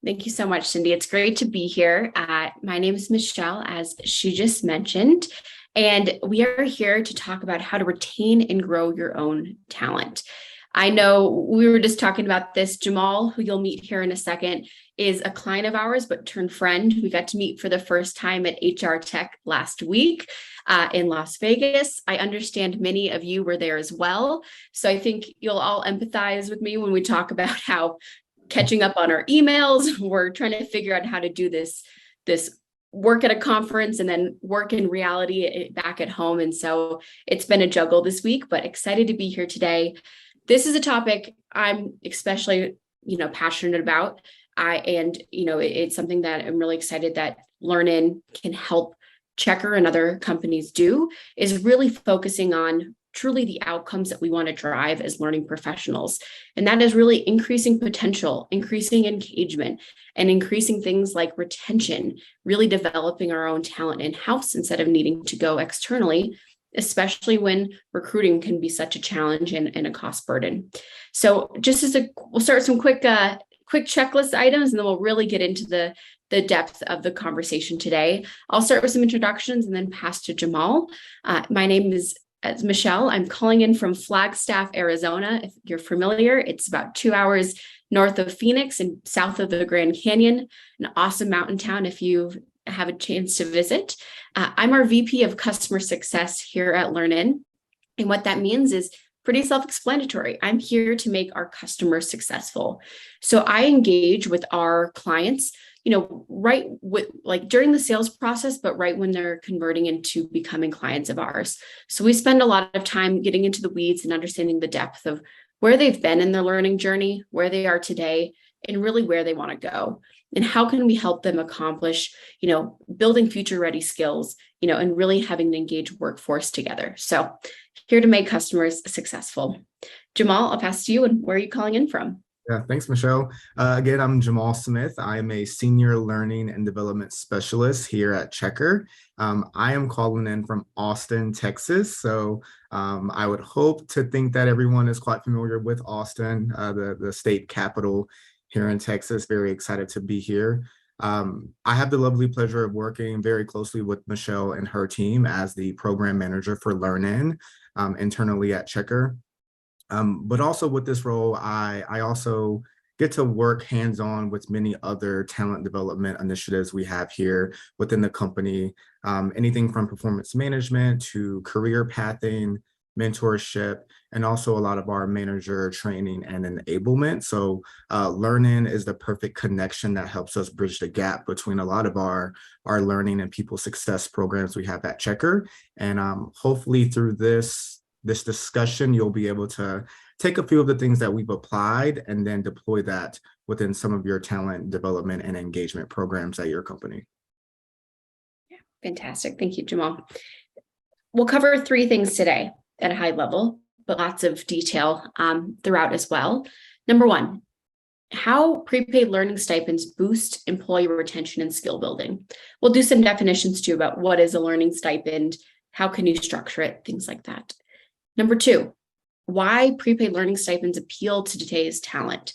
Thank you so much, Cindy. It's great to be here. My name is Michelle, as she just mentioned, and we are here to talk about how to retain and grow your own talent. I know we were just talking about this. Jamal, who you'll meet here in a second, is a client of ours, but turned friend. We got to meet for the first time at HR Tech last week in Las Vegas. I understand many of you were there as well. So I think you'll all empathize with me when we talk about how catching up on our emails, we're trying to figure out how to do this work at a conference and then work in reality back at home. And so it's been a juggle this week, but excited to be here today. This is a topic I'm especially, passionate about. It's something that I'm really excited that Learn-In can help Checkr and other companies do, is really focusing on truly the outcomes that we want to drive as learning professionals. And that is really increasing potential, increasing engagement, and increasing things like retention, really developing our own talent in-house instead of needing to go externally, especially when recruiting can be such a challenge and a cost burden. So we'll start with some quick checklist items, and then we'll really get into the depth of the conversation today. I'll start with some introductions and then pass to Jamal. My name is Michelle. I'm calling in from Flagstaff, Arizona. If you're familiar, it's about 2 hours north of Phoenix and south of the Grand Canyon, an awesome mountain town if you have a chance to visit. I'm our VP of Customer Success here at Learn-In. And what that means is pretty self-explanatory. I'm here to make our customers successful. So I engage with our clients, right with during the sales process, but right when they're converting into becoming clients of ours. So we spend a lot of time getting into the weeds and understanding the depth of where they've been in their learning journey, where they are today, and really where they want to go. And how can we help them accomplish, building future ready skills, and really having an engaged workforce together. So here to make customers successful. Jamal, I'll pass to you. And where are you calling in from? Yeah, thanks, Michelle. Again, I'm Jamal Smith. I am a senior learning and development specialist here at Checkr. I am calling in from Austin, Texas. So I would hope to think that everyone is quite familiar with Austin, the state capital here in Texas. Very excited to be here. I have the lovely pleasure of working very closely with Michelle and her team as the program manager for Learn-In internally at Checkr. But also with this role, I also get to work hands-on with many other talent development initiatives we have here within the company, anything from performance management to career pathing, mentorship, and also a lot of our manager training and enablement. So Learn-In is the perfect connection that helps us bridge the gap between a lot of our learning and people success programs we have at Checkr. And hopefully through this discussion, you'll be able to take a few of the things that we've applied and then deploy that within some of your talent development and engagement programs at your company. Yeah, fantastic. Thank you, Jamal. We'll cover 3 things today at a high level, but lots of detail throughout as well. Number 1, how prepaid learning stipends boost employee retention and skill building. We'll do some definitions too about what is a learning stipend, how can you structure it, things like that. Number 2, why prepaid learning stipends appeal to today's talent.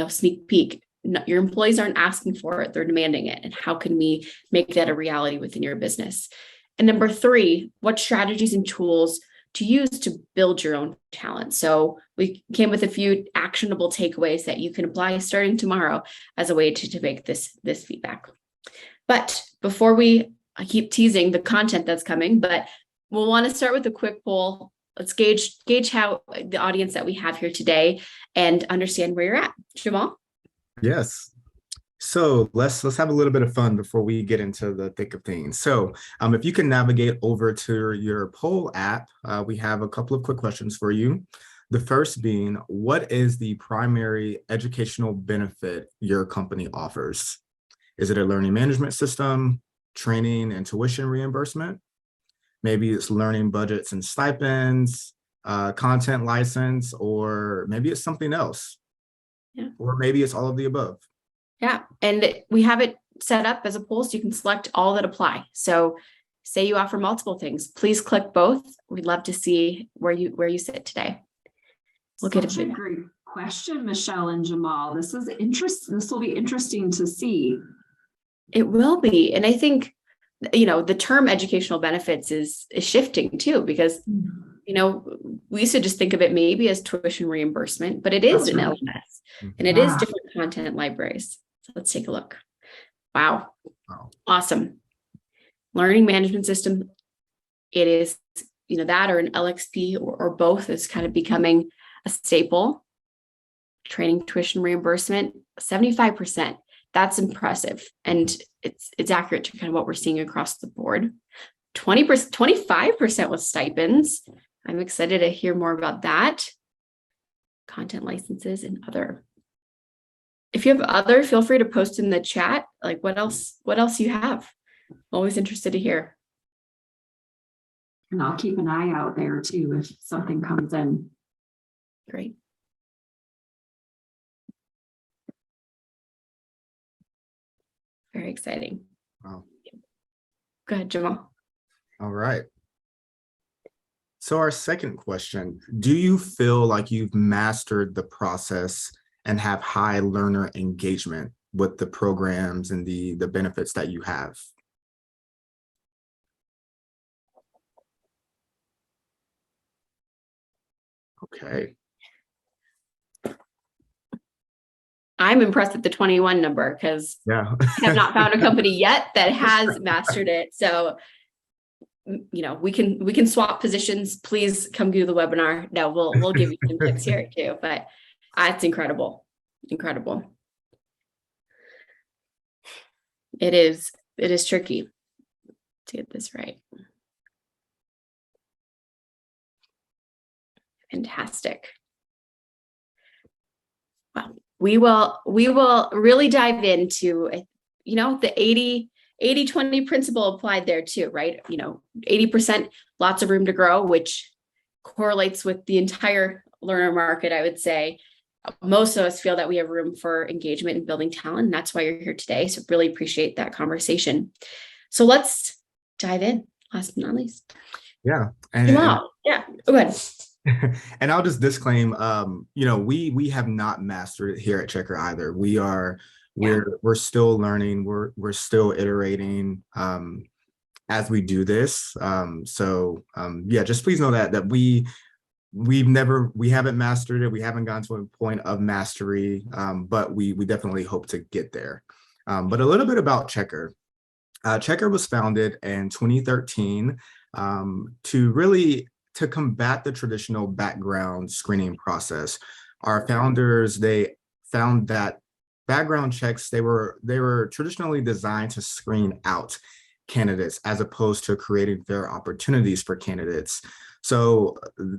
Sneak peek, your employees aren't asking for it, they're demanding it. And how can we make that a reality within your business? And number 3, what strategies and tools to use to build your own talent. So we came with a few actionable takeaways that you can apply starting tomorrow as a way to make this feedback. But before I keep teasing the content that's coming, but we'll want to start with a quick poll. Let's gauge how the audience that we have here today and understand where you're at. Jamal? Yes. So let's have a little bit of fun before we get into the thick of things. So if you can navigate over to your poll app, we have a couple of quick questions for you. The first being, what is the primary educational benefit your company offers? Is it a learning management system, training and tuition reimbursement? Maybe it's learning budgets and stipends, content license, or maybe it's something else. Yeah. Or maybe it's all of the above. Yeah, and we have it set up as a poll so you can select all that apply. So say you offer multiple things, please click both. We'd love to see where you sit today. We'll get a a great question, Michelle and Jamal. This is interesting. This will be interesting to see. It will be. And I think, the term educational benefits is shifting too, because, we used to just think of it maybe as tuition reimbursement, but it is an LMS and it is different content libraries. So let's take a look. Wow. Awesome. Learning management system. It is, that or an LXP or both is kind of becoming a staple. Training tuition reimbursement, 75%. That's impressive. And it's accurate to kind of what we're seeing across the board. 20%, 25% with stipends. I'm excited to hear more about that. Content licenses and other. If you have other, feel free to post in the chat, like what else you have. Always interested to hear. And I'll keep an eye out there too if something comes in. Great. Very exciting. Wow. Go ahead, Jamal. All right. So our second question, do you feel like you've mastered the process and have high learner engagement with the programs and the benefits that you have? Okay. I'm impressed with the 21 number because Yeah. I have not found a company yet that has mastered it. So, we can swap positions. Please come do the webinar. No, we'll give you some tips here too. But it's incredible, incredible. It is tricky to get this right. Fantastic. Well, we will really dive into, the 80-20 principle applied there too, right? 80%, lots of room to grow, which correlates with the entire learner market, I would say. Most of us feel that we have room for engagement and building talent, and that's why you're here today. So really appreciate that conversation. So let's dive in, last but not least. Yeah. Yeah, go ahead. And I'll just disclaim, we have not mastered it here at Checkr either. We're still learning, we're still iterating as we do this. Just please know that we haven't mastered it. We haven't gotten to a point of mastery, but we definitely hope to get there. But a little bit about Checkr. Checkr was founded in 2013 to combat the traditional background screening process. Our founders, they found that background checks, they were traditionally designed to screen out candidates as opposed to creating fair opportunities for candidates. So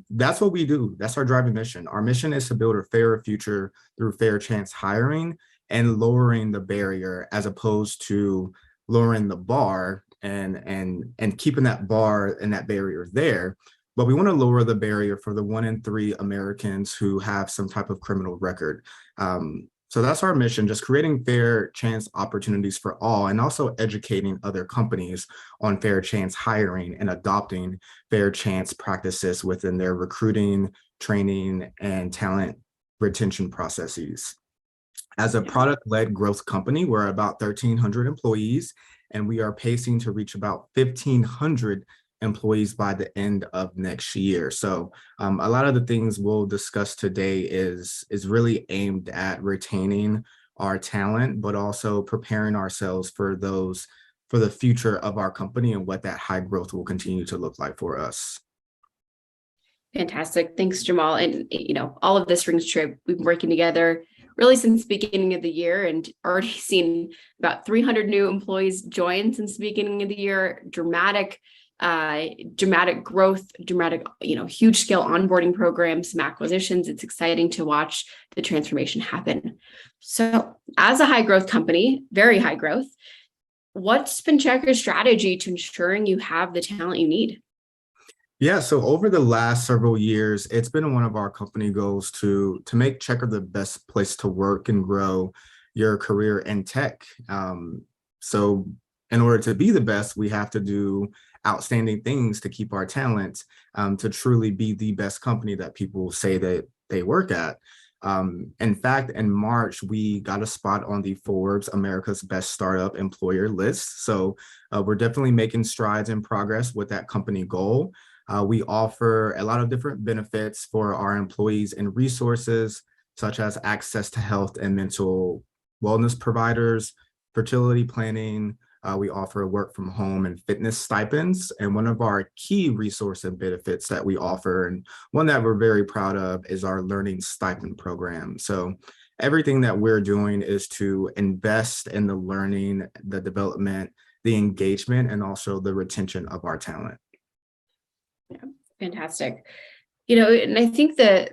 that's what we do. That's our driving mission. Our mission is to build a fairer future through fair chance hiring and lowering the barrier as opposed to lowering the bar and keeping that bar and that barrier there. But we want to lower the barrier for the 1 in 3 Americans who have some type of criminal record. So that's our mission, just creating fair chance opportunities for all, and also educating other companies on fair chance hiring and adopting fair chance practices within their recruiting, training, and talent retention processes. As a product-led growth company, we're about 1,300 employees, and we are pacing to reach about 1,500 employees by the end of next year. So a lot of the things we'll discuss today is really aimed at retaining our talent, but also preparing ourselves for the future of our company and what that high growth will continue to look like for us. Fantastic. Thanks, Jamal. And, all of this rings true. We've been working together really since the beginning of the year and already seen about 300 new employees join since the beginning of the year. Dramatic growth, huge scale onboarding programs, some acquisitions. It's exciting to watch the transformation happen. So as a high growth company, very high growth, what's been Checkr's strategy to ensuring you have the talent you need? Yeah, so over the last several years, it's been one of our company goals to make Checkr the best place to work and grow your career in tech. So in order to be the best, we have to do outstanding things to keep our talent to truly be the best company that people say that they work at. In fact, in March, we got a spot on the Forbes America's Best Startup Employer list. So we're definitely making strides in progress with that company goal. We offer a lot of different benefits for our employees and resources, such as access to health and mental wellness providers, fertility planning. We offer work from home and fitness stipends. And one of our key resource and benefits that we offer, and one that we're very proud of, is our learning stipend program. So everything that we're doing is to invest in the learning, the development, the engagement, and also the retention of our talent. Yeah, fantastic. And I think the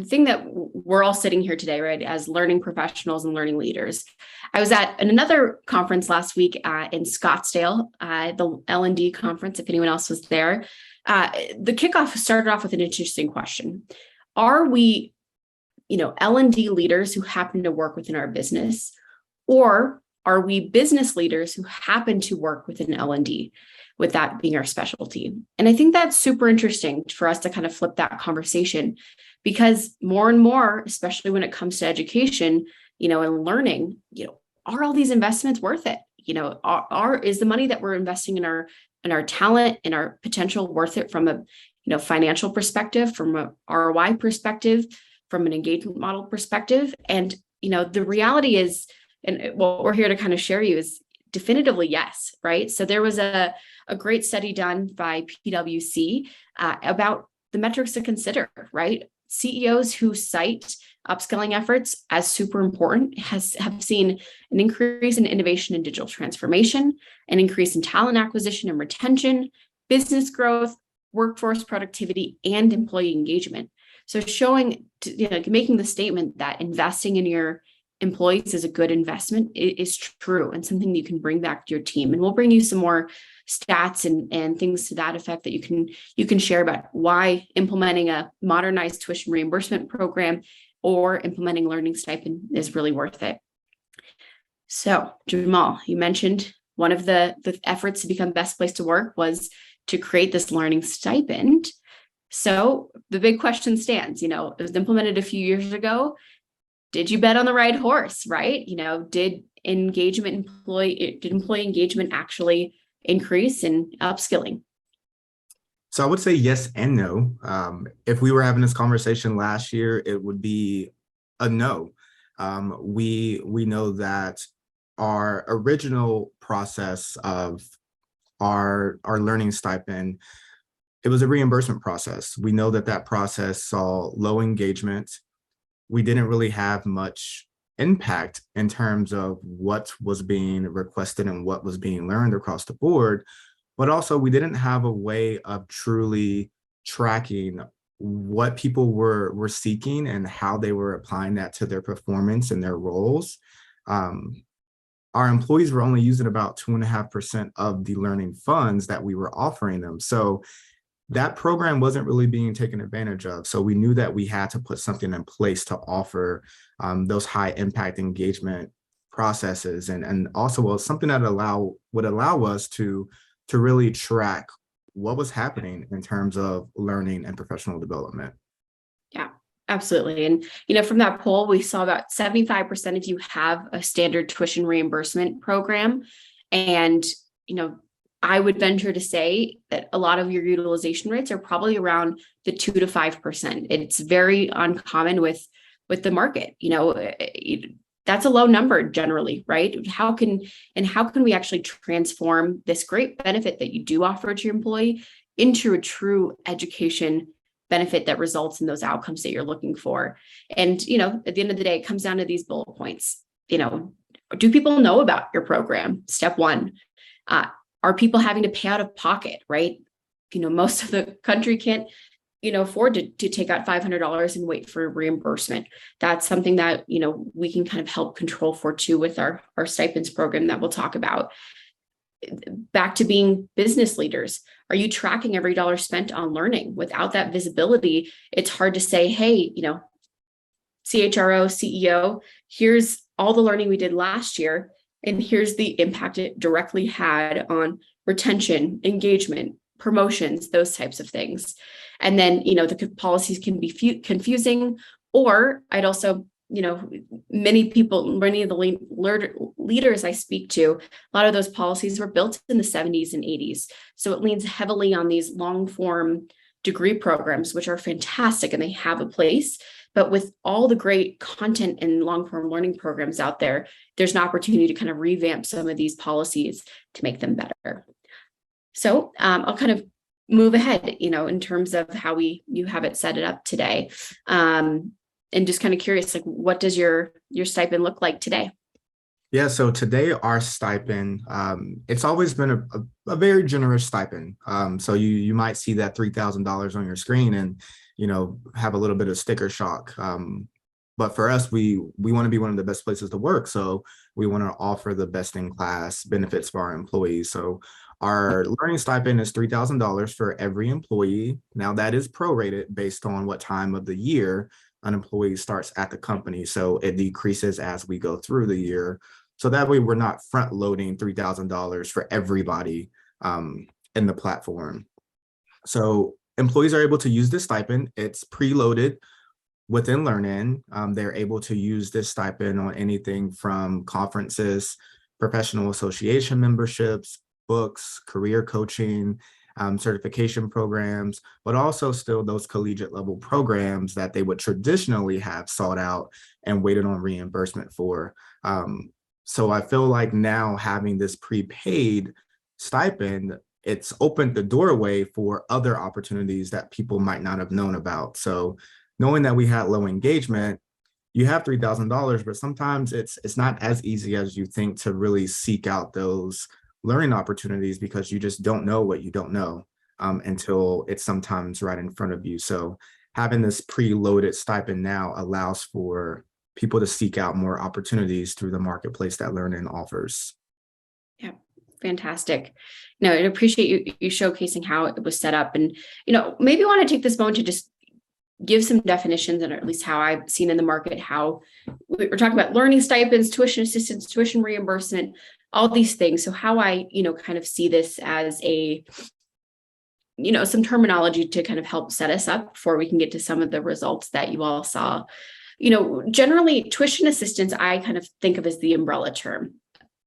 thing that we're all sitting here today, right, as learning professionals and learning leaders. I was at another conference last week in Scottsdale, the L&D conference, if anyone else was there. The kickoff started off with an interesting question. Are we, L&D leaders who happen to work within our business, or are we business leaders who happen to work within L&D, with that being our specialty? And I think that's super interesting for us to kind of flip that conversation, because more and more, especially when it comes to education, and learning, are all these investments worth it? Is the money that we're investing in our talent and our potential worth it from a financial perspective, from a ROI perspective, from an engagement model perspective? And the reality is, and what we're here to kind of share you is definitively yes, right? So there was a great study done by PwC about the metrics to consider, right? CEOs who cite upskilling efforts as super important have seen an increase in innovation and digital transformation, an increase in talent acquisition and retention, business growth, workforce productivity, and employee engagement. So showing, making the statement that investing in your employees is a good investment is true, and something you can bring back to your team. And we'll bring you some more stats and things to that effect that you can share about why implementing a modernized tuition reimbursement program or implementing learning stipend is really worth it. So Jamal, you mentioned one of the efforts to become best place to work was to create this learning stipend. So the big question stands, it was implemented a few years ago. Did you bet on the right horse, right? Did employee engagement actually increase in upskilling? So I would say yes and no. If we were having this conversation last year, it would be a no. We know that our original process of our learning stipend, it was a reimbursement process. We know that process saw low engagement. We didn't really have much impact in terms of what was being requested and what was being learned across the board, but also we didn't have a way of truly tracking what people were seeking and how they were applying that to their performance and their roles. Our employees were only using about 2.5% of the learning funds that we were offering them. So that program wasn't really being taken advantage of. So we knew that we had to put something in place to offer those high impact engagement processes, and also something that would allow us to really track what was happening in terms of learning and professional development. Yeah, absolutely. And, from that poll, we saw about 75% of you have a standard tuition reimbursement program. And, I would venture to say that a lot of your utilization rates are probably around the 2 to 5%. It's very uncommon with the market. That's a low number generally, right? How can we actually transform this great benefit that you do offer to your employee into a true education benefit that results in those outcomes that you're looking for? And, at the end of the day, it comes down to these bullet points. Do people know about your program? Step one. Are people having to pay out of pocket, right? Most of the country can't, afford to take out $500 and wait for reimbursement. That's something that, we can kind of help control for too with our stipends program that we'll talk about. Back to being business leaders. Are you tracking every dollar spent on learning? Without that visibility, it's hard to say, hey, CHRO, CEO, here's all the learning we did last year, and here's the impact it directly had on retention, engagement, promotions, those types of things. And then, the policies can be confusing, Or I'd also, many of the leaders I speak to, a lot of those policies were built in the 70s and 80s. So it leans heavily on these long form degree programs, which are fantastic and they have a place. But with all the great content and long form learning programs out there, there's an opportunity to kind of revamp some of these policies to make them better. So I'll kind of move ahead, in terms of how you have it set it up today. And just kind of curious, like, what does your stipend look like today? Yeah, so today our stipend, it's always been a very generous stipend. So you might see that $3,000 on your screen and, have a little bit of sticker shock. But for us, we want to be one of the best places to work. So we want to offer the best in class benefits for our employees. So our learning stipend is $3,000 for every employee. Now that is prorated based on what time of the year an employee starts at the company. So it decreases as we go through the year. So that way we're not front loading $3,000 for everybody in the platform. So employees are able to use this stipend. It's preloaded within LearnIn. They're able to use this stipend on anything from conferences, professional association memberships, books, career coaching, certification programs, but also still those collegiate level programs that they would traditionally have sought out and waited on reimbursement for. So I feel like now having this prepaid stipend, it's opened the doorway for other opportunities that people might not have known about. So knowing that we had low engagement, you have $3,000, but sometimes it's not as easy as you think to really seek out those learning opportunities because you just don't know what you don't know until it's sometimes right in front of you. So having this preloaded stipend now allows for people to seek out more opportunities through the marketplace that LearnIn offers. Yeah, fantastic. No, I appreciate you showcasing how it was set up, and maybe want to take this moment to just give some definitions, and at least how I've seen in the market how we're talking about learning stipends, tuition assistance, tuition reimbursement, all these things. So how I kind of see this as a some terminology to kind of help set us up before we can get to some of the results that you all saw. Generally tuition assistance, I kind of think of as the umbrella term.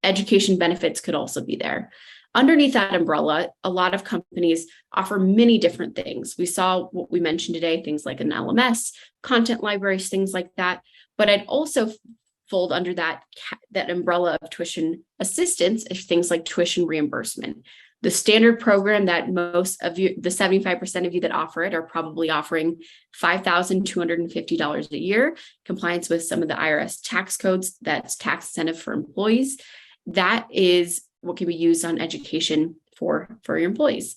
Education benefits could also be there. Underneath that umbrella, a lot of companies offer many different things. We saw what we mentioned today, things like an LMS, content libraries, things like that. But I'd also fold under that umbrella of tuition assistance is things like tuition reimbursement. The standard program that most of you, the 75% of you that offer it, are probably offering $5,250 a year, compliance with some of the IRS tax codes, that's tax incentive for employees. That is what can be used on education for your employees.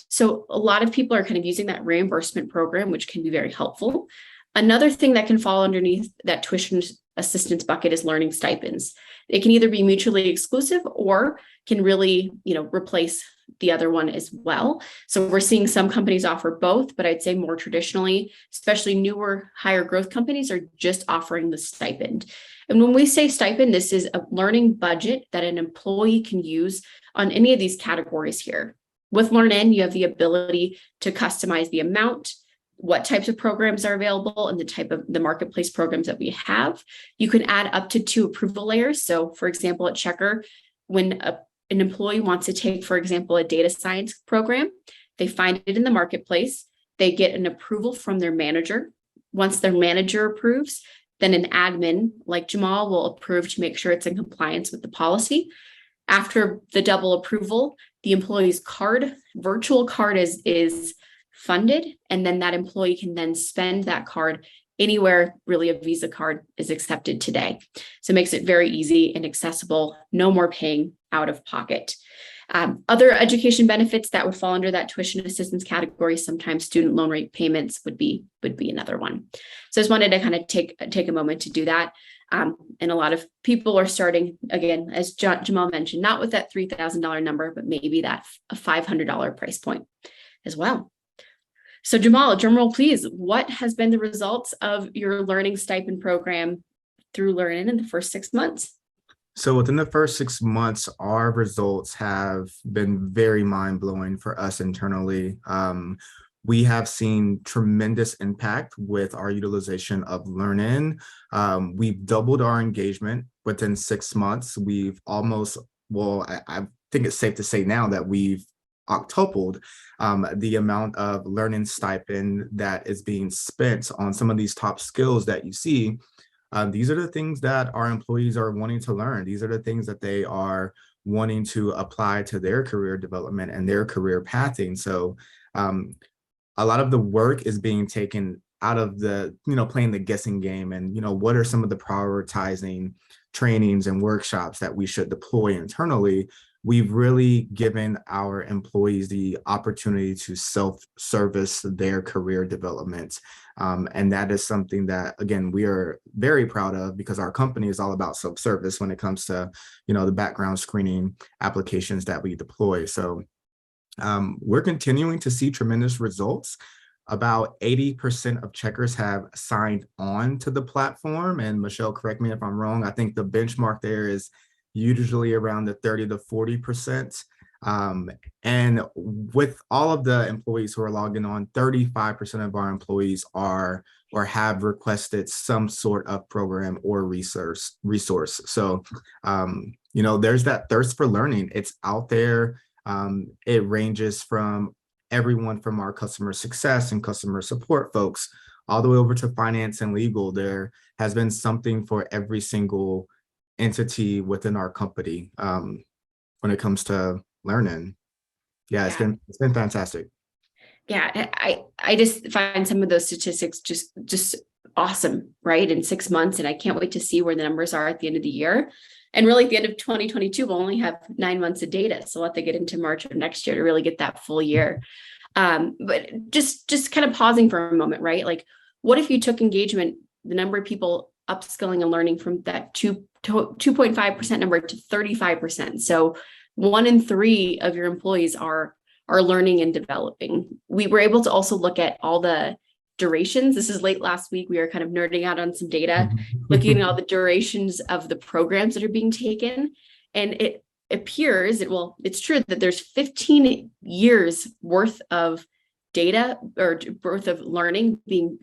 So a lot of people are kind of using that reimbursement program, which can be very helpful. Another thing that can fall underneath that tuition assistance bucket is learning stipends. It can either be mutually exclusive or can really, replace the other one as well. So we're seeing some companies offer both, but I'd say more traditionally, especially newer, higher growth companies are just offering the stipend. And when we say stipend, this is a learning budget that an employee can use on any of these categories here. With LearnIn, you have the ability to customize the amount, what types of programs are available, and the type of the marketplace programs that we have. You can add up to 2 approval layers. So for example, at Checkr, when an employee wants to take, for example, a data science program, they find it in the marketplace, they get an approval from their manager. Once their manager approves, then an admin like Jamal will approve to make sure it's in compliance with the policy. After the double approval, the employee's virtual card is funded, and then that employee can then spend that card anywhere really a Visa card is accepted today. So it makes it very easy and accessible, no more paying out of pocket. Other education benefits that would fall under that tuition assistance category, sometimes student loan rate payments would be another one. So I just wanted to kind of take a moment to do that. And a lot of people are starting, again, as Jamal mentioned, not with that $3,000 number, but maybe that a $500 price point as well. So Jamal, drum roll, please. What has been the results of your learning stipend program through LearnIn in the first 6 months? So within the first 6 months, our results have been very mind-blowing for us internally. we have seen tremendous impact with our utilization of Learn-In. We've doubled our engagement within 6 months. We've almost, well, I think it's safe to say now that we've octupled the amount of Learn-In stipend that is being spent on some of these top skills that you see. These are the things that our employees are wanting to learn. These are the things that they are wanting to apply to their career development and their career pathing. So a lot of the work is being taken out of the, playing the guessing game and, what are some of the prioritizing trainings and workshops that we should deploy internally. We've really given our employees the opportunity to self-service their career development. And that is something that, again, we are very proud of because our company is all about self-service when it comes to, the background screening applications that we deploy. So we're continuing to see tremendous results. About 80% of checkers have signed on to the platform. And Michelle, correct me if I'm wrong, I think the benchmark there is usually around the 30 to 40%. And with all of the employees who are logging on, 35% of our employees are or have requested some sort of program or resource. So, there's that thirst for learning. It's out there. It ranges from everyone from our customer success and customer support folks all the way over to finance and legal. There has been something for every single entity within our company when it comes to learning. Yeah, it's been fantastic. Yeah, I just find some of those statistics just awesome, right? In 6 months, and I can't wait to see where the numbers are at the end of the year. And really, at the end of 2022, we'll only have 9 months of data. So we'll have to get into March of next year to really get that full year. But just kind of pausing for a moment, right? Like, what if you took engagement, the number of people upskilling and learning from that 2.5% number to 35%? So 1 in 3 of your employees are learning and developing. We were able to also look at all the durations. This is late last week. We were kind of nerding out on some data, looking at all the durations of the programs that are being taken. And it appears it's true that there's 15 years worth of data or worth of learning being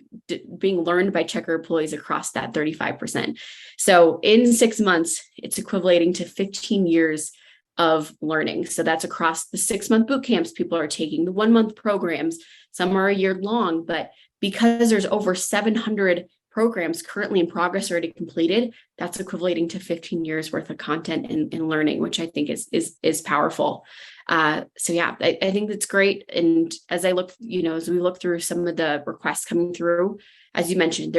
learned by Checkr employees across that 35%. So in 6 months, it's equating to 15 years of learning. So that's across the 6-month boot camps people are taking, the 1-month programs. Some are a year long, but because there's over 700 programs currently in progress already completed, that's equating to 15 years worth of content and learning, which I think is powerful. So yeah, I think that's great. And as I look, as we look through some of the requests coming through, as you mentioned,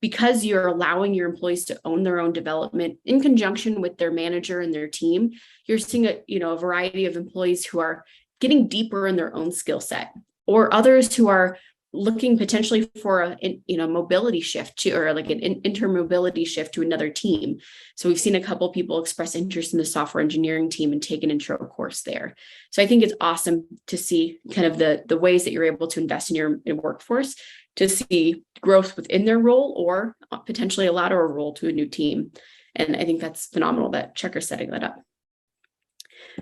because you're allowing your employees to own their own development in conjunction with their manager and their team, you're seeing a variety of employees who are getting deeper in their own skill set, or others who are looking potentially for a mobility shift or like an intermobility shift to another team. So we've seen a couple of people express interest in the software engineering team and take an intro course there. So I think it's awesome to see kind of the ways that you're able to invest in your workforce to see growth within their role or potentially a lateral role to a new team. And I think that's phenomenal that Checkr's setting that up.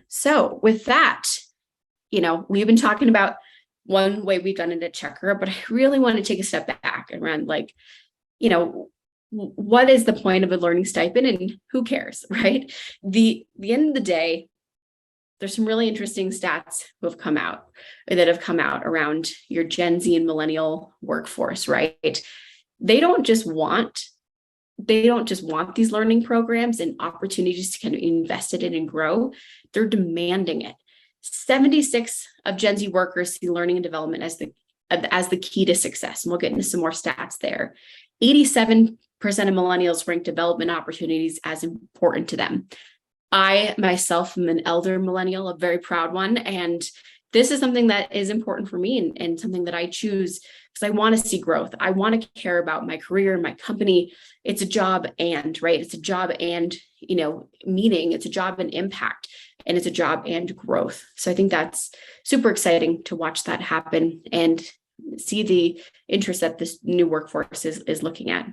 So with that, we've been talking about one way we've done it at Checkr, but I really want to take a step back around what is the point of a learning stipend and who cares, right? The end of the day, there's some really interesting stats that have come out around your Gen Z and millennial workforce, right? They don't just want these learning programs and opportunities to kind of invest in and grow. They're demanding it. 76 of Gen Z workers see learning and development as the key to success. And we'll get into some more stats there. 87% of millennials rank development opportunities as important to them. I myself am an elder millennial, a very proud one. And this is something that is important for me and something that I choose because I want to see growth. I want to care about my career, my company. It's a job right? It's a job and, meaning. It's a job and impact. And it's a job and growth. So I think that's super exciting to watch that happen and see the interest that this new workforce is looking at.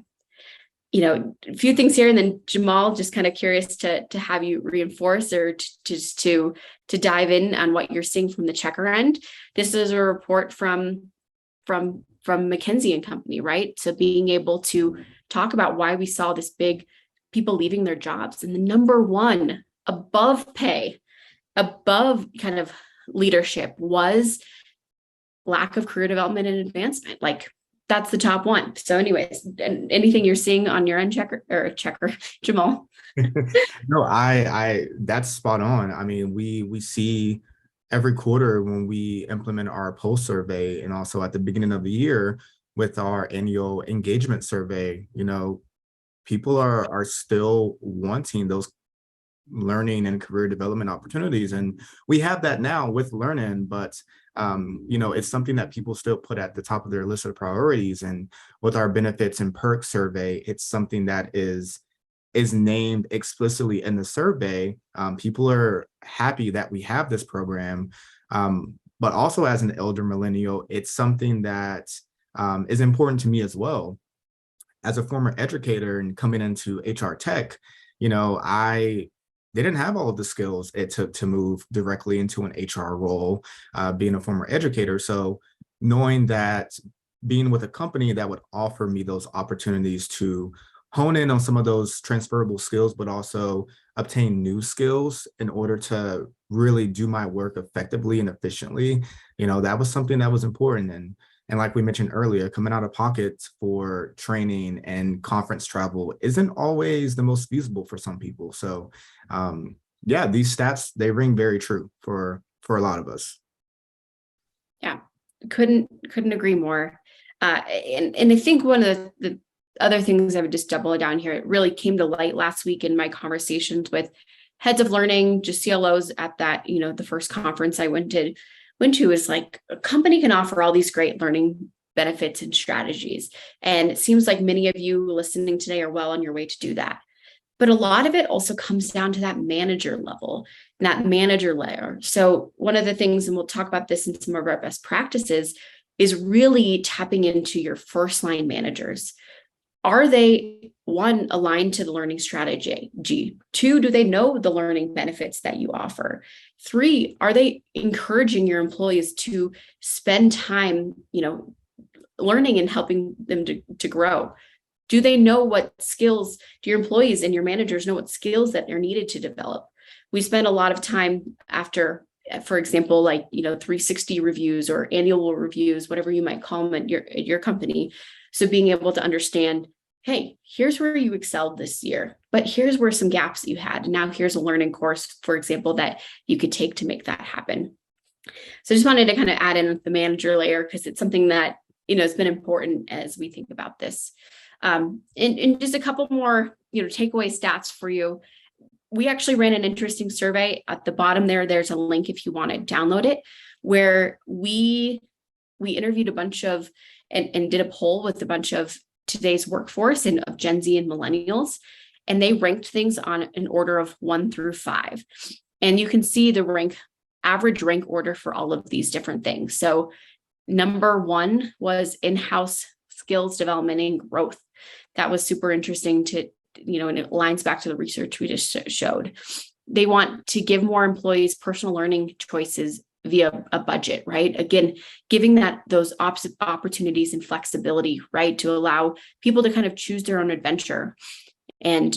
a few things here, and then Jamal, just kind of curious to have you reinforce or to dive in on what you're seeing from the Checkr end. This is a report from McKinsey and Company, right? So being able to talk about why we saw this big people leaving their jobs, and the number one above pay, above kind of leadership was lack of career development and advancement. Like that's the top one. So anyways, and anything you're seeing on your end, Checkr, Jamal? No, I that's spot on. I mean, we see every quarter when we implement our pulse survey, and also at the beginning of the year with our annual engagement survey, people are still wanting those learning and career development opportunities. And we have that now with Learning, but it's something that people still put at the top of their list of priorities. And with our benefits and perks survey, it's something that is named explicitly in the survey. People are happy that we have this program, but also as an elder millennial, it's something that is important to me as well. As a former educator and coming into HR tech, I didn't have all of the skills it took to move directly into an HR role, being a former educator. So knowing that being with a company that would offer me those opportunities to hone in on some of those transferable skills, but also obtain new skills in order to really do my work effectively and efficiently, that was something that was important. And like we mentioned earlier, coming out of pocket for training and conference travel isn't always the most feasible for some people. So these stats, they ring very true for a lot of us. Yeah, couldn't agree more. And I think one of the other things I would just double down here, it really came to light last week in my conversations with heads of learning, just CLOs at that, the first conference I went to is like a company can offer all these great learning benefits and strategies. And it seems like many of you listening today are well on your way to do that. But a lot of it also comes down to that manager level, that manager layer. So one of the things, and we'll talk about this in some of our best practices, is really tapping into your first line managers. Are they, one, aligned to the learning strategy? Two, do they know the learning benefits that you offer? Three, are they encouraging your employees to spend time, learning and helping them to grow? Do they know what skills, do your employees and your managers know what skills that are needed to develop? We spend a lot of time after, for example, 360 reviews or annual reviews, whatever you might call them at your company. So being able to understand, hey, here's where you excelled this year, but here's where some gaps that you had. And now here's a learning course, for example, that you could take to make that happen. So I just wanted to kind of add in the manager layer because it's something that, has been important as we think about this. And just a couple more, takeaway stats for you. We actually ran an interesting survey at the bottom there. There's a link if you want to download it, where we interviewed a bunch of and did a poll with a bunch of today's workforce and of Gen Z and millennials, and they ranked things on an order of 1 through 5. And you can see the average rank order for all of these different things. So number 1 was in-house skills development and growth. That was super interesting to, and it aligns back to the research we just showed. They want to give more employees personal learning choices via a budget, right? Again, giving those opportunities and flexibility, right? To allow people to kind of choose their own adventure and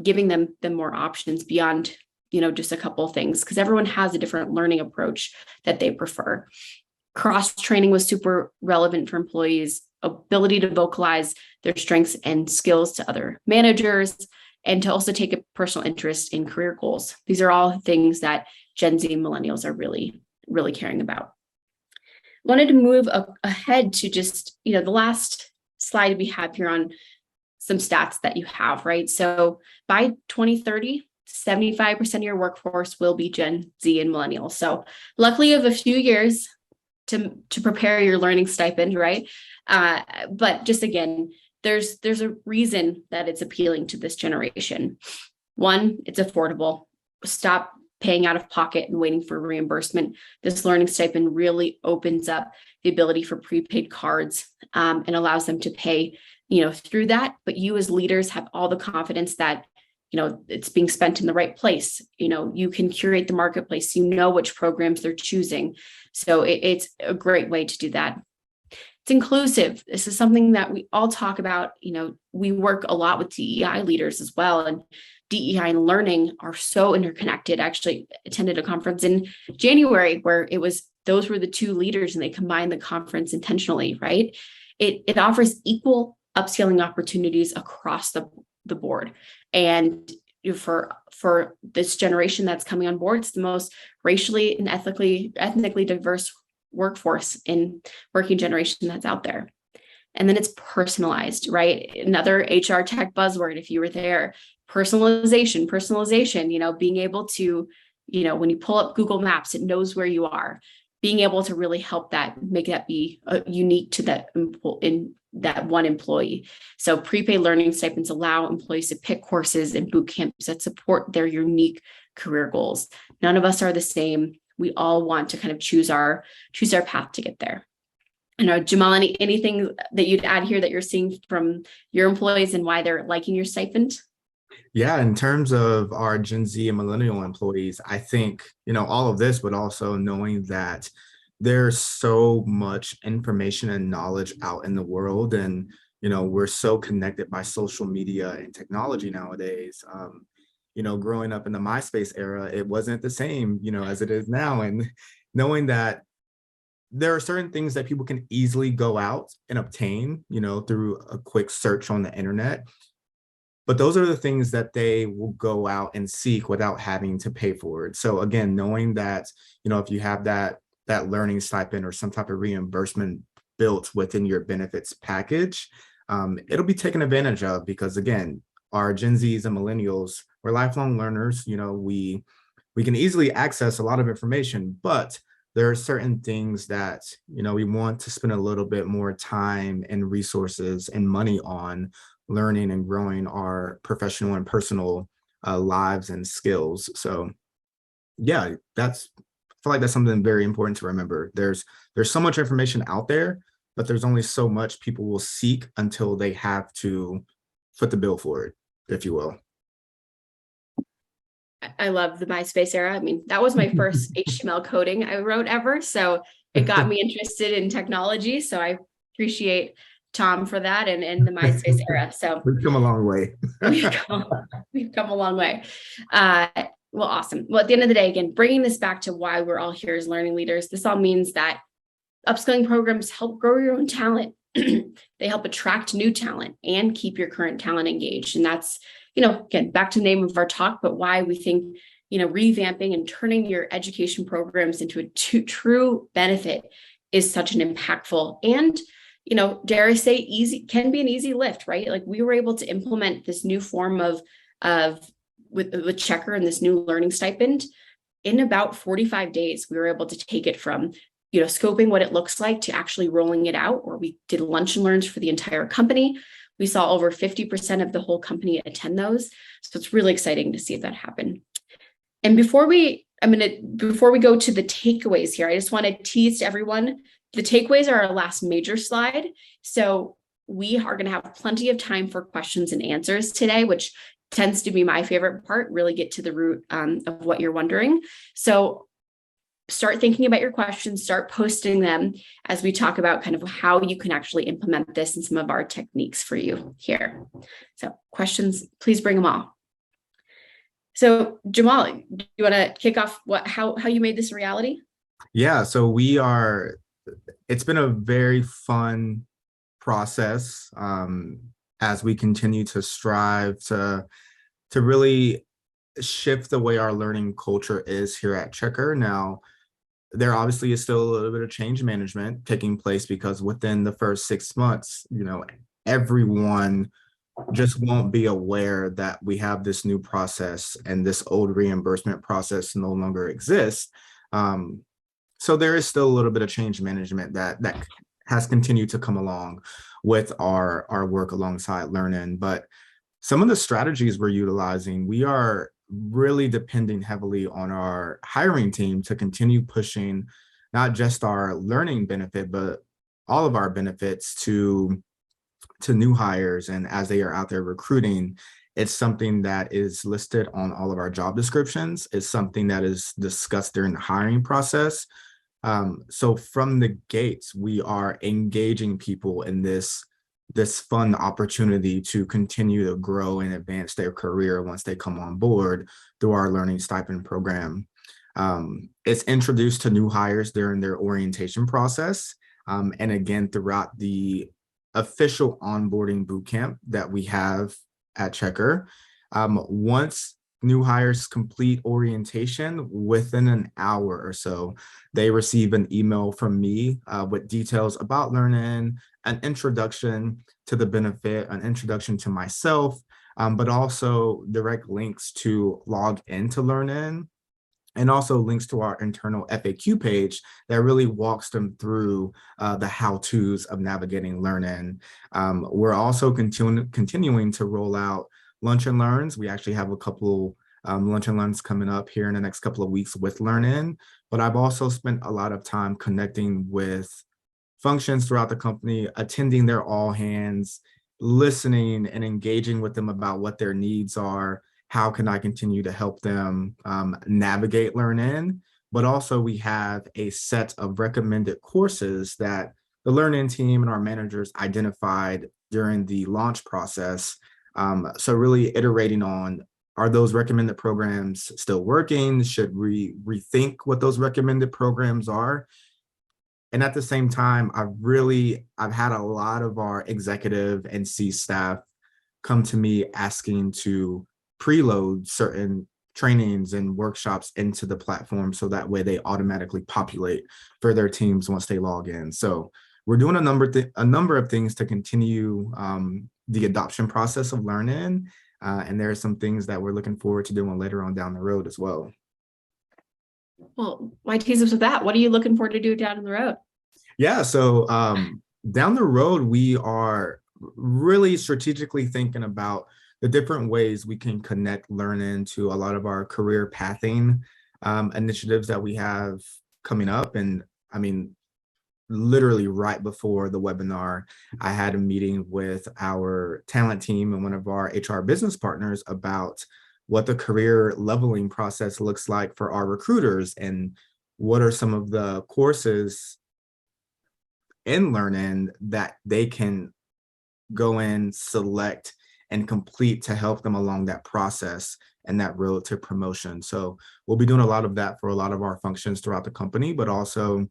giving them more options beyond, just a couple of things, because everyone has a different learning approach that they prefer. Cross training was super relevant for employees, ability to vocalize their strengths and skills to other managers, and to also take a personal interest in career goals. These are all things that Gen Z and millennials are really caring about. Wanted to move ahead to just, the last slide we have here on some stats that you have, right? So by 2030, 75% of your workforce will be Gen Z and millennials. So luckily you have a few years to prepare your learning stipend, right? But just again, there's a reason that it's appealing to this generation. One, it's affordable. Stop paying out of pocket and waiting for reimbursement. This learning stipend really opens up the ability for prepaid cards and allows them to pay through that, but you as leaders have all the confidence that it's being spent in the right place. You can curate the marketplace, which programs they're choosing. So it's a great way to do that. It's inclusive. This is something that we all talk about. We work a lot with DEI leaders as well, and DEI and learning are so interconnected. I actually attended a conference in January where those were the two leaders and they combined the conference intentionally, right? It offers equal upskilling opportunities across the board. And for this generation that's coming on board, it's the most racially and ethnically diverse workforce in working generation that's out there. And then it's personalized, right? Another HR tech buzzword, if you were there, personalization, being able to, when you pull up Google Maps, it knows where you are. Being able to really help make that be unique to that in that one employee. So prepaid learning stipends allow employees to pick courses and boot camps that support their unique career goals. None of us are the same. We all want to kind of choose our path to get there. Jamal, anything that you'd add here that you're seeing from your employees and why they're liking your stipend? Yeah, in terms of our Gen Z and millennial employees, I think, all of this, but also knowing that there's so much information and knowledge out in the world. And, we're so connected by social media and technology nowadays. Growing up in the MySpace era, it wasn't the same, as it is now. And knowing that there are certain things that people can easily go out and obtain, through a quick search on the internet. But those are the things that they will go out and seek without having to pay for it. So again, knowing that, if you have that learning stipend or some type of reimbursement built within your benefits package, it'll be taken advantage of, because again, our Gen Zs and millennials, we're lifelong learners. We can easily access a lot of information, but there are certain things that, we want to spend a little bit more time and resources and money on learning and growing our professional and personal lives and skills. So yeah, I feel like that's something very important to remember. There's so much information out there, but there's only so much people will seek until they have to foot the bill for it, if you will. I love the MySpace era. I mean, that was my first HTML coding I wrote ever. So it got me interested in technology. So I appreciate Tom for that and the MySpace era. So we've come a long way. we've come a long way. Well, awesome. Well, at the end of the day, again, bringing this back to why we're all here as learning leaders, this all means that upskilling programs help grow your own talent. They help attract new talent and keep your current talent engaged. And that's, again, back to the name of our talk, but why we think, revamping and turning your education programs into a true benefit is such an impactful and, dare I say, can be an easy lift, right? Like we were able to implement this new form with Checkr and this new learning stipend in about 45 days. We were able to take it from, scoping what it looks like to actually rolling it out, or we did lunch and learns for the entire company. We saw over 50% of the whole company attend those. So it's really exciting to see that happen. And before we go to the takeaways here, I just want to tease to everyone, the takeaways are our last major slide. So we are going to have plenty of time for questions and answers today, which tends to be my favorite part, really get to the root of what you're wondering. So start thinking about your questions, start posting them as we talk about kind of how you can actually implement this and some of our techniques for you here. So questions, please bring them all. So Jamal, do you want to kick off how you made this a reality? Yeah, so it's been a very fun process as we continue to strive to really shift the way our learning culture is here at Checkr. Now, there obviously is still a little bit of change management taking place, because within the first 6 months, everyone just won't be aware that we have this new process and this old reimbursement process no longer exists. So there is still a little bit of change management that has continued to come along with our work alongside learning. But some of the strategies we're utilizing, we are really depending heavily on our hiring team to continue pushing not just our learning benefit, but all of our benefits to to new hires and as they are out there recruiting, it's something that is listed on all of our job descriptions. It's something that is discussed during the hiring process. So from the gates, we are engaging people in this fun opportunity to continue to grow and advance their career once they come on board through our learning stipend program. It's introduced to new hires during their orientation process. And again, throughout the official onboarding bootcamp that we have at Checkr. Once new hires complete orientation, within an hour or so, they receive an email from me with details about Learn-In, an introduction to the benefit, an introduction to myself, but also direct links to log into Learn-In, and also links to our internal FAQ page that really walks them through the how-tos of navigating Learn-In. We're also continuing to roll out Lunch and Learns. We actually have a couple Lunch and Learns coming up here in the next couple of weeks with Learn-In, but I've also spent a lot of time connecting with functions throughout the company, attending their all hands, listening and engaging with them about what their needs are. How can I continue to help them navigate Learn-In? But also we have a set of recommended courses that the Learn-In team and our managers identified during the launch process. So really iterating on, are those recommended programs still working? Should we rethink what those recommended programs are? And at the same time, I've had a lot of our executive and C staff come to me asking to preload certain trainings and workshops into the platform so that way they automatically populate for their teams once they log in. So we're doing a number of things to continue the adoption process of Learn-In, and there are some things that we're looking forward to doing later on down the road as well. Well, why tease us with that? What are you looking forward to do down the road? Yeah, so down the road, we are really strategically thinking about the different ways we can connect Learn-In to a lot of our career pathing initiatives that we have coming up. And I mean, literally right before the webinar, I had a meeting with our talent team and one of our HR business partners about what the career leveling process looks like for our recruiters and what are some of the courses in Learn-In that they can go in, select, and complete to help them along that process and that road to promotion. So we'll be doing a lot of that for a lot of our functions throughout the company, but also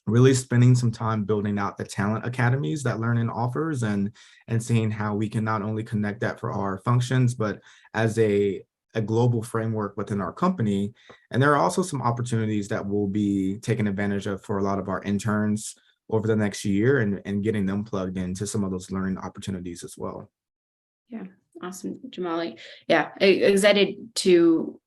really spending some time building out the talent academies that Learn-In offers and seeing how we can not only connect that for our functions, but as a global framework within our company. And there are also some opportunities that we'll be taking advantage of for a lot of our interns over the next year and getting them plugged into some of those learning opportunities as well. Yeah, awesome, Jamal. Yeah, excited to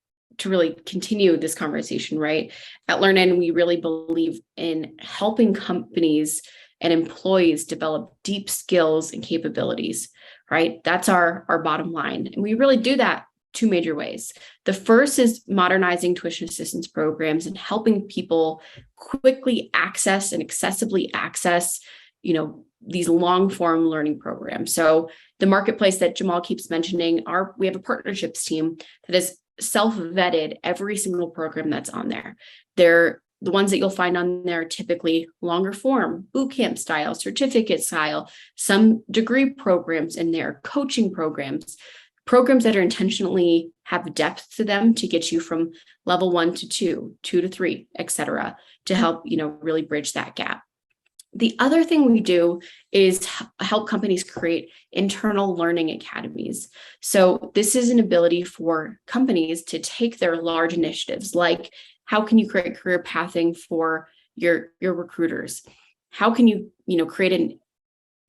really continue this conversation, right? At Learn-In, we really believe in helping companies and employees develop deep skills and capabilities, right? That's our bottom line. And we really do that two major ways. The first is modernizing tuition assistance programs and helping people quickly access and accessibly access, these long form learning programs. So the marketplace that Jamal keeps mentioning, we have a partnerships team that has self-vetted every single program that's on there. They're the ones that you'll find on there, typically longer form, bootcamp style, certificate style, some degree programs in there, coaching programs that are intentionally have depth to them to get you from level 1 to 2, 2 to 3, et cetera, to help, really bridge that gap. The other thing we do is help companies create internal learning academies. So this is an ability for companies to take their large initiatives, like how can you create career pathing for your recruiters? How can you, create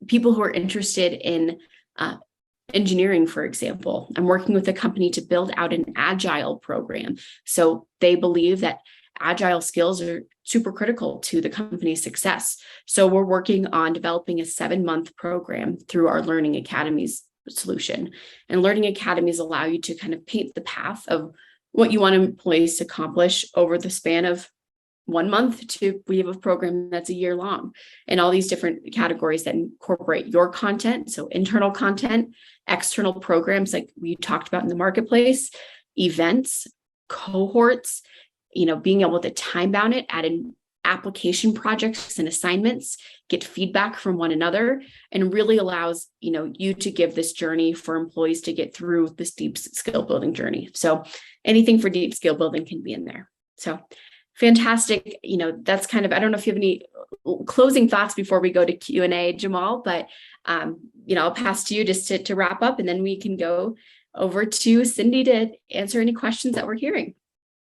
people who are interested in engineering, for example? I'm working with a company to build out an agile program. So they believe that agile skills are super critical to the company's success. So we're working on developing a 7-month program through our Learning Academies solution. And Learning Academies allow you to kind of paint the path of what you want employees to accomplish over the span of 1 month to we have a program that's a year long, and all these different categories that incorporate your content. So internal content, external programs like we talked about in the marketplace, events, cohorts, being able to time bound it, add in application projects and assignments, get feedback from one another, and really allows, you to give this journey for employees to get through this deep skill building journey. So anything for deep skill building can be in there. So fantastic. That's kind of, I don't know if you have any closing thoughts before we go to Q&A, Jamal, but, I'll pass to you just to wrap up, and then we can go over to Cindy to answer any questions that we're hearing.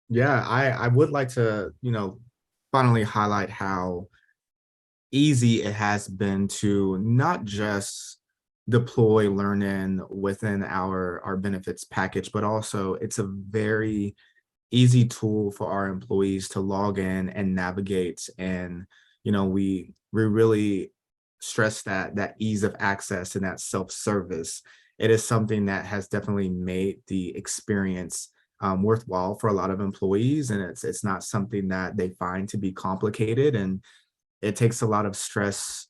Yeah, I would like to, finally highlight how easy it has been to not just deploy learn-in within our benefits package, but also it's a very easy tool for our employees to log in and navigate. And, we really stress that ease of access and that self-service. It is something that has definitely made the experience worthwhile for a lot of employees, and it's not something that they find to be complicated, and it takes a lot of stress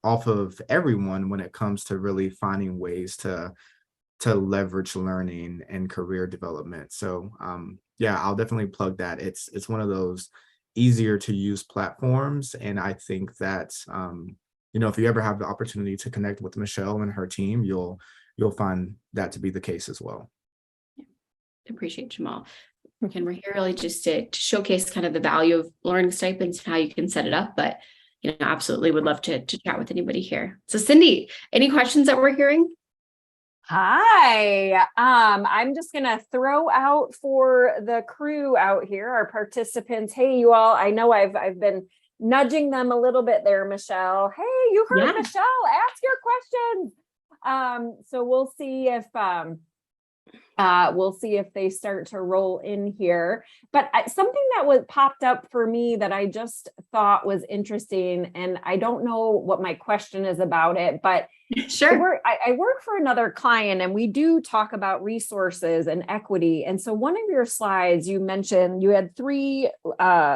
off of everyone when it comes to really finding ways to leverage learning and career development. So yeah, I'll definitely plug that. It's one of those easier to use platforms, and I think that if you ever have the opportunity to connect with Michelle and her team, you'll find that to be the case as well. Appreciate Jamal. And we're here really just to showcase kind of the value of learning stipends and how you can set it up. But, absolutely would love to chat with anybody here. So Cindy, any questions that we're hearing? Hi, I'm just going to throw out for the crew out here, our participants. Hey, you all, I know I've been nudging them a little bit there, Michelle. Hey, you heard Michelle, ask your questions. So we'll see if they start to roll in here. But something that was popped up for me that I just thought was interesting, and I don't know what my question is about it, but sure. I work for another client, and we do talk about resources and equity. And so one of your slides, you mentioned you had 3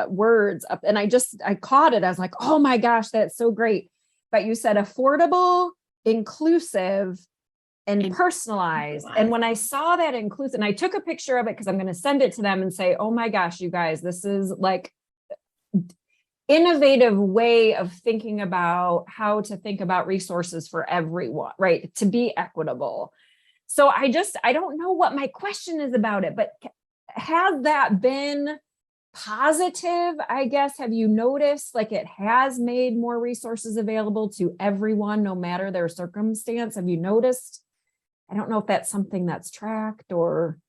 words up, and I caught it. I was like, oh my gosh, that's so great. But you said affordable, inclusive, and personalized. And when I saw that inclusive, and I took a picture of it because I'm going to send it to them and say, oh my gosh, you guys, this is like innovative way of thinking about how to think about resources for everyone, right? To be equitable. So I don't know what my question is about it, but has that been positive? I guess, have you noticed like it has made more resources available to everyone, no matter their circumstance? Have you noticed? I don't know if that's something that's tracked or.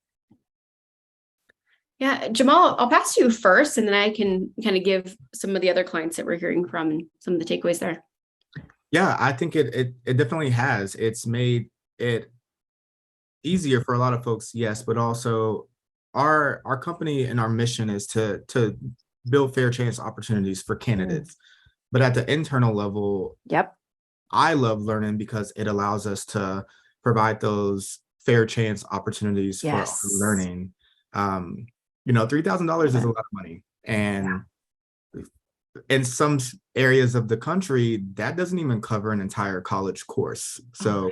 Yeah, Jamal, I'll pass to you first, and then I can kind of give some of the other clients that we're hearing from and some of the takeaways there. Yeah, I think it definitely has. It's made it easier for a lot of folks, yes, but also our company and our mission is to build fair chance opportunities for candidates. But at the internal level, I love learning because it allows us to provide those fair chance opportunities for learning. $3,000 is a lot of money, and in some areas of the country, that doesn't even cover an entire college course. So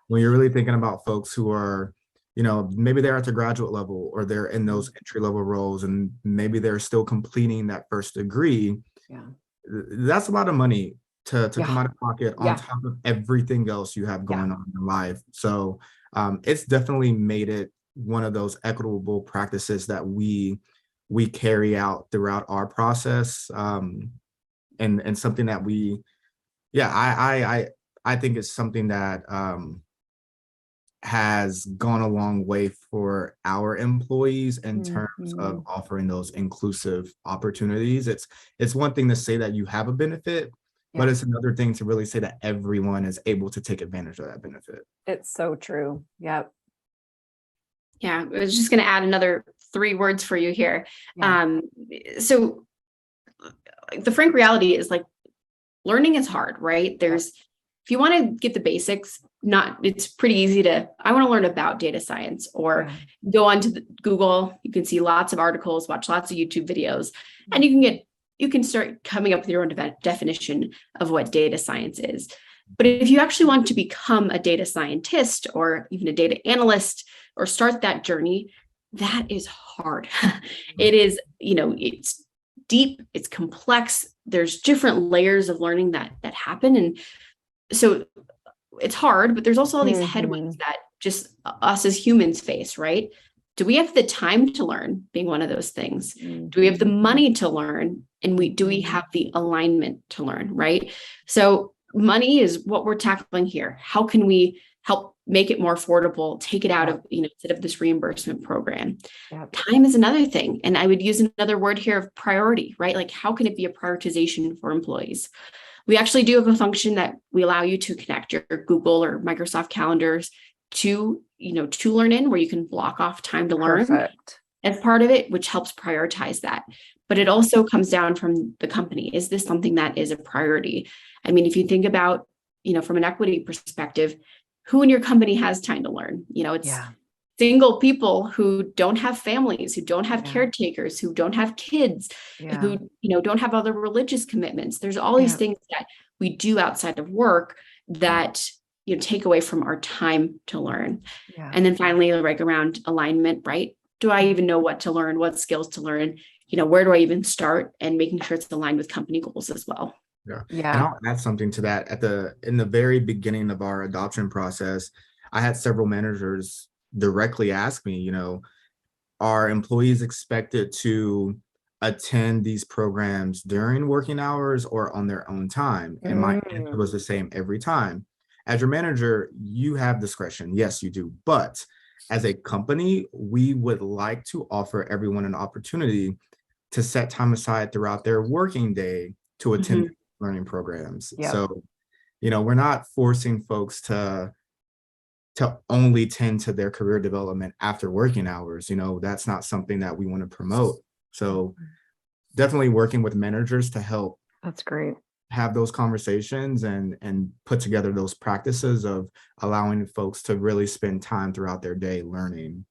when you're really thinking about folks who are, maybe they're at the graduate level or they're in those entry level roles, and maybe they're still completing that first degree, that's a lot of money to come out of pocket on top of everything else you have going on in life. So it's definitely made it one of those equitable practices that we carry out throughout our process, and something that I think it's something that has gone a long way for our employees in terms of offering those inclusive opportunities. It's one thing to say that you have a benefit, but it's another thing to really say that everyone is able to take advantage of that benefit. It's so true. Yep. Yeah, I was just going to add another 3 words for you here. So the frank reality is, like, learning is hard, right? If you want to get the basics, it's pretty easy I want to learn about data science, or Yeah. go onto Google. You can see lots of articles, watch lots of YouTube videos, and you can start coming up with your own definition of what data science is. But if you actually want to become a data scientist or even a data analyst, or start that journey, that is hard. It is, it's deep, it's complex. There's different layers of learning that happen. And so it's hard, but there's also all these headwinds that just us as humans face, right? Do we have the time to learn, being one of those things? Do we have the money to learn? And do we have the alignment to learn, right? So money is what we're tackling here. How can we help make it more affordable, take it out of, instead of this reimbursement program? Yep. Time is another thing. And I would use another word here of priority, right? Like, how can it be a prioritization for employees? We actually do have a function that we allow you to connect your Google or Microsoft calendars to learn in, where you can block off time to learn as part of it, which helps prioritize that. But it also comes down from the company. Is this something that is a priority? I mean, if you think about, from an equity perspective, who in your company has time to learn? It's single people who don't have families, who don't have caretakers, who don't have kids, who, don't have other religious commitments. There's all these things that we do outside of work that, take away from our time to learn. And then finally, like around alignment, right? Do I even know what to learn, what skills to learn? Where do I even start? And making sure it's aligned with company goals as well. And I'll add something to that. In the very beginning of our adoption process, I had several managers directly ask me, are employees expected to attend these programs during working hours or on their own time? And my answer was the same every time. As your manager, you have discretion. Yes, you do. But as a company, we would like to offer everyone an opportunity to set time aside throughout their working day to attend learning programs. So, we're not forcing folks to only tend to their career development after working hours. That's not something that we want to promote. So definitely working with managers to help. That's great. Have those conversations and put together those practices of allowing folks to really spend time throughout their day learning.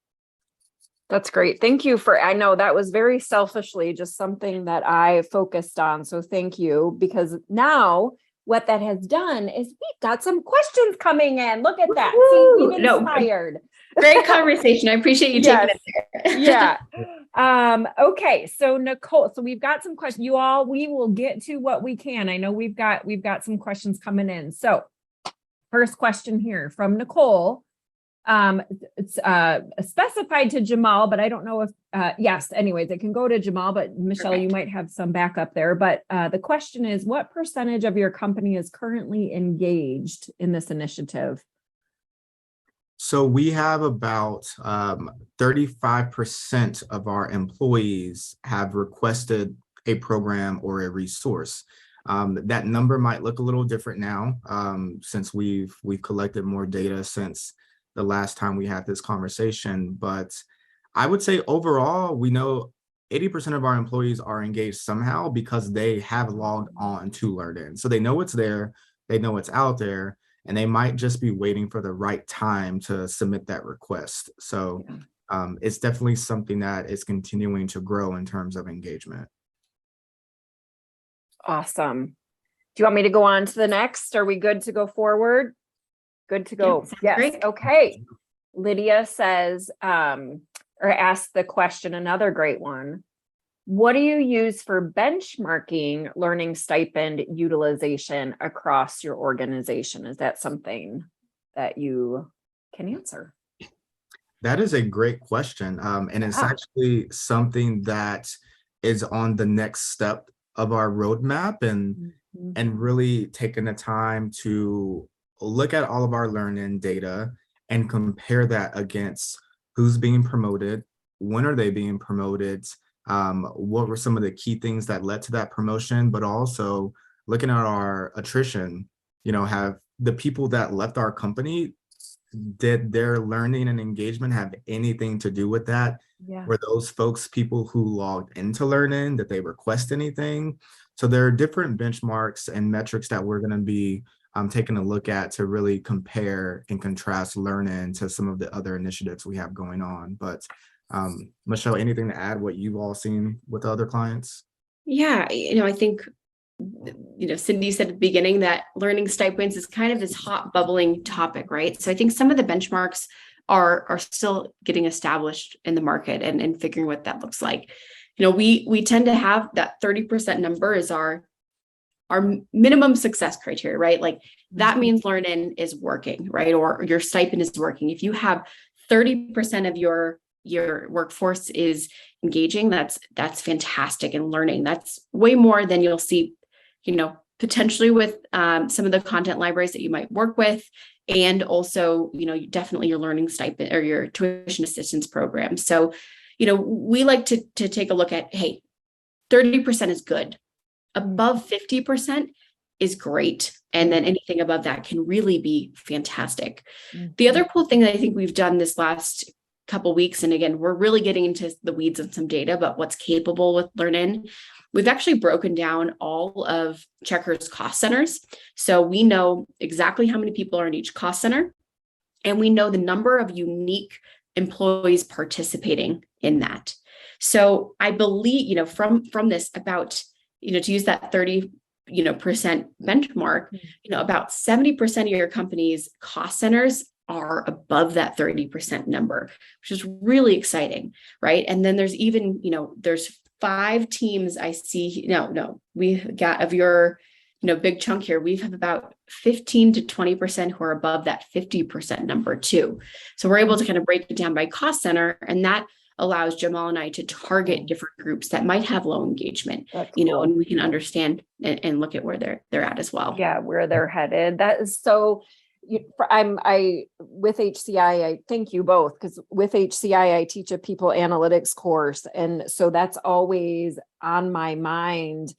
That's great. Thank you I know that was very selfishly just something that I focused on. So thank you, because now what that has done is we've got some questions coming in. Look at that. See, we've inspired. Great conversation. I appreciate you taking it there. Okay. So Nicole, we've got some questions. We will get to what we can. I know we've got some questions coming in. So first question here from Nicole. It's specified to Jamal, but I don't know if, yes, anyways, it can go to Jamal, but Michelle, you might have some backup there. But the question is, what percentage of your company is currently engaged in this initiative? So we have about 35% of our employees have requested a program or a resource. That number might look a little different now, since we've collected more data since the last time we had this conversation. But I would say overall, we know 80% of our employees are engaged somehow because they have logged on to LearnIn. So they know it's there, they know it's out there, and they might just be waiting for the right time to submit that request. So it's definitely something that is continuing to grow in terms of engagement. Awesome. Do you want me to go on to the next? Are we good to go forward? Good to go. Yes. Great. Okay. Lydia says, or asked the question, another great one. What do you use for benchmarking learning stipend utilization across your organization? Is that something that you can answer? That is a great question. And it's actually something that is on the next step of our roadmap, and really taking the time to look at all of our LearnIn data and compare that against who's being promoted, when are they being promoted, what were some of the key things that led to that promotion, but also looking at our attrition. Have the people that left our company, did their learning and engagement have anything to do with that? Were those folks people who logged into LearnIn? Did they request anything? So there are different benchmarks and metrics that we're going to be taking a look at to really compare and contrast learning to some of the other initiatives we have going on. But Michelle, anything to add what you've all seen with other clients? Yeah, I think, Cindy said at the beginning that learning stipends is kind of this hot bubbling topic, right? So I think some of the benchmarks are still getting established in the market and figuring what that looks like. We tend to have that 30% number is our minimum success criteria, right? Like that means learn-in is working, right? Or your stipend is working. If you have 30% of your workforce is engaging, that's fantastic. And learning, that's way more than you'll see, potentially with some of the content libraries that you might work with. And also, definitely your learning stipend or your tuition assistance program. So, we like to take a look at, hey, 30% is good. Above 50% is great. And then anything above that can really be fantastic. The other cool thing that I think we've done this last couple of weeks, and again, we're really getting into the weeds on some data about what's capable with learn-in. We've actually broken down all of Checkr's cost centers. So we know exactly how many people are in each cost center, and we know the number of unique employees participating in that. So I believe, from this about, to use that 30, percent benchmark, about 70% of your company's cost centers are above that 30% number, which is really exciting, right? And then there's even, there's 5 teams I see. We got of your, big chunk here. We have about 15 to 20% who are above that 50% number too. So we're able to kind of break it down by cost center, and that allows Jamal and I to target different groups that might have low engagement, cool. And we can understand and look at where they're at as well. Yeah, where they're headed. That is so. I with HCI, I thank you both, because with HCI, I teach a people analytics course. And so that's always on my mind.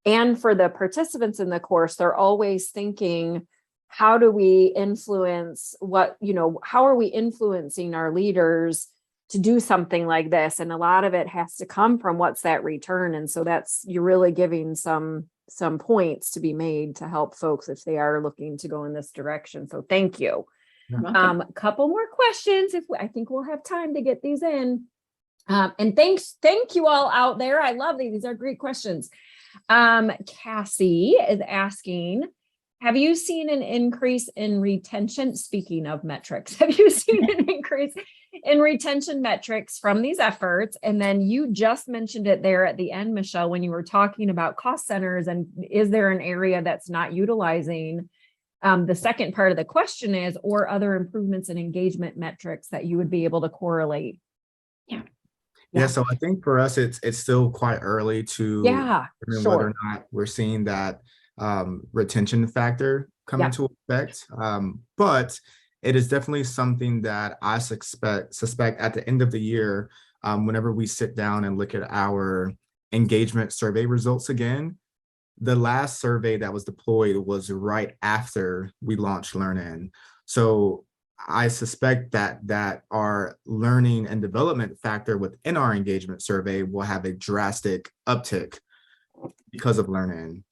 And for the participants in the course, they're always thinking, how do we influence how are we influencing our leaders to do something like this? And a lot of it has to come from what's that return. And so you're really giving some points to be made to help folks if they are looking to go in this direction. So thank you. A couple more questions I think we'll have time to get these in. And thank you all out there. I love these. These are great questions. Cassie is asking, have you seen an increase in retention? Speaking of metrics, have you seen an increase in retention metrics from these efforts? And then you just mentioned it there at the end, Michelle, when you were talking about cost centers, and is there an area that's not utilizing? The second part of the question is, or other improvements in engagement metrics that you would be able to correlate? Yeah, so I think for us, it's still quite early to determine whether or not we're seeing that retention factor come into effect. But it is definitely something that I suspect at the end of the year, whenever we sit down and look at our engagement survey results again, the last survey that was deployed was right after we launched Learn-In. So I suspect that our learning and development factor within our engagement survey will have a drastic uptick because of Learn-In.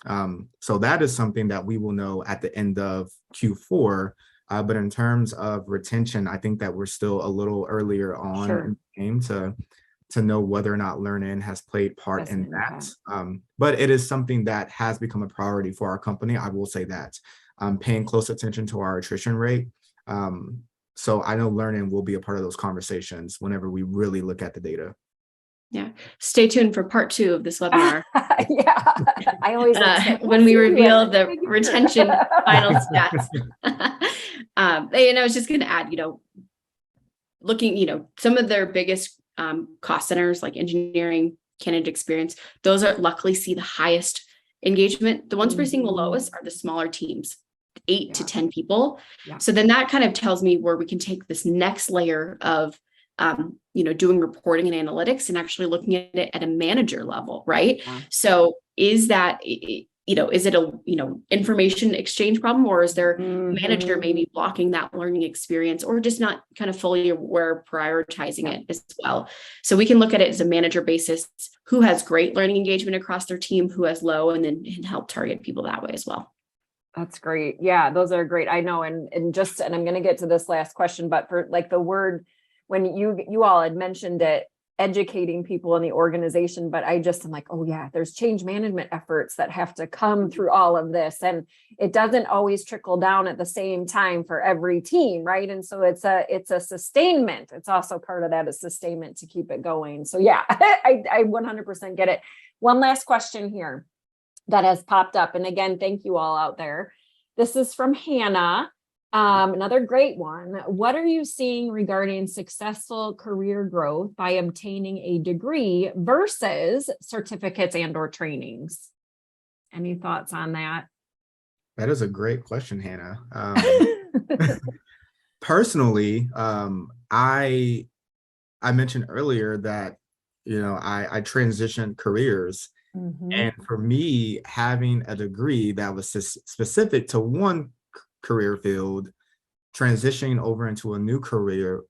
So that is something that we will know at the end of Q4. But in terms of retention, I think that we're still a little earlier on in the game to know whether or not Learn-In has played part in that. But it is something that has become a priority for our company. I will say that. Paying close attention to our attrition rate. So I know Learn-In will be a part of those conversations whenever we really look at the data. Yeah. Stay tuned for part 2 of this webinar. I always when we reveal the retention final stats. And I was just going to add, looking, some of their biggest cost centers like engineering, candidate experience, those are luckily see the highest engagement. The ones we're seeing the lowest are the smaller teams, 8 to 10 people. So then that kind of tells me where we can take this next layer of doing reporting and analytics and actually looking at it at a manager level, right? So is that, is it a, information exchange problem, or is their manager maybe blocking that learning experience, or just not kind of fully aware, prioritizing it as well? So we can look at it as a manager basis, who has great learning engagement across their team, who has low, and then help target people that way as well. That's great. Yeah, those are great. I know. And I'm going to get to this last question, but for like the word, when you all had mentioned it, educating people in the organization, but I'm like, oh yeah, there's change management efforts that have to come through all of this. And it doesn't always trickle down at the same time for every team. Right. And so it's a sustainment. It's also part of that, a sustainment to keep it going. So yeah, I 100% get it. One last question here that has popped up. And again, thank you all out there. This is from Hannah. Another great one. What are you seeing regarding successful career growth by obtaining a degree versus certificates and or trainings? Any thoughts on that? That is a great question, Hannah. Personally, I mentioned earlier that, I transitioned careers. And for me, having a degree that was specific to one career field, transitioning over into a new career,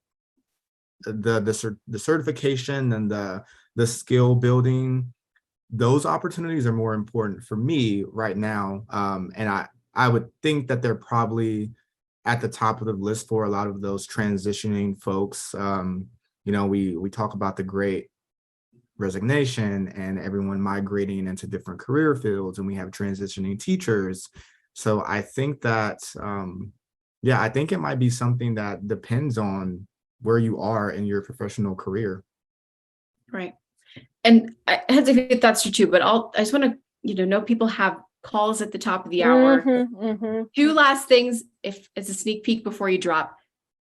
the certification and the skill building, those opportunities are more important for me right now. And I would think that they're probably at the top of the list for a lot of those transitioning folks. We talk about the great resignation and everyone migrating into different career fields, and we have transitioning teachers. So I think that, I think it might be something that depends on where you are in your professional career. Right. And I had to think that's true too, but I just want to, know people have calls at the top of the hour. Two last things, if it's a sneak peek before you drop.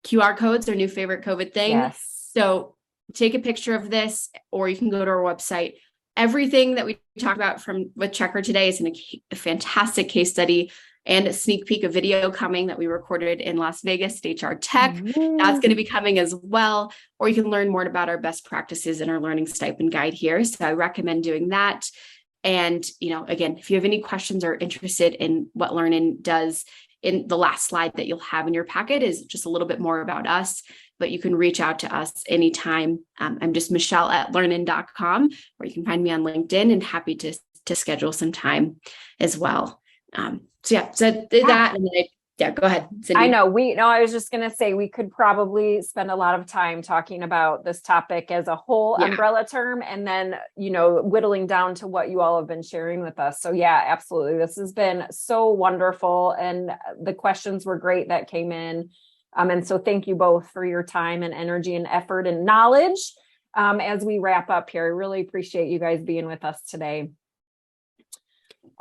QR codes are new favorite COVID thing. Yes. So take a picture of this, or you can go to our website. Everything that we talked about with Checkr today is in a fantastic case study and a sneak peek of video coming that we recorded in Las Vegas at HR Tech. That's going to be coming as well. Or you can learn more about our best practices in our learning stipend guide here. So I recommend doing that. And, again, if you have any questions or interested in what Learnin does, in the last slide that you'll have in your packet is just a little bit more about us, but you can reach out to us anytime. I'm just Michelle@learnin.com, or you can find me on LinkedIn, and happy to schedule some time as well. That, and then go ahead, Cindy. I know I was just going to say, we could probably spend a lot of time talking about this topic as a whole umbrella term, and then, whittling down to what you all have been sharing with us. So yeah, absolutely. This has been so wonderful. And the questions were great that came in. And so thank you both for your time and energy and effort and knowledge. As we wrap up here, I really appreciate you guys being with us today.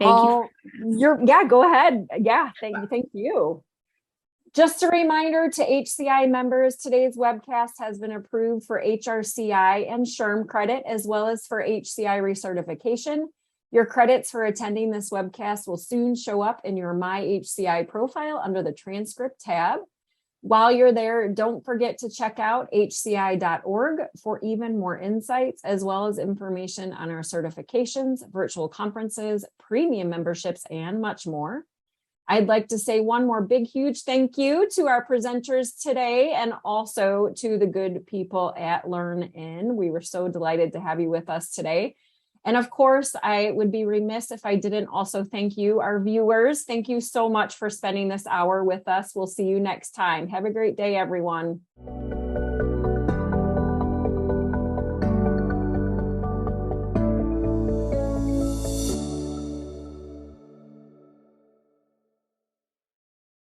Thank you. Go ahead. Yeah. Thank you. Just a reminder to HCI members, today's webcast has been approved for HRCI and SHRM credit, as well as for HCI recertification. Your credits for attending this webcast will soon show up in your My HCI profile under the transcript tab. While you're there, don't forget to check out hci.org for even more insights, as well as information on our certifications, virtual conferences, premium memberships, and much more. I'd like to say one more big, huge thank you to our presenters today, and also to the good people at Learnin. We were so delighted to have you with us today. And of course, I would be remiss if I didn't also thank you, our viewers. Thank you so much for spending this hour with us. We'll see you next time. Have a great day, everyone.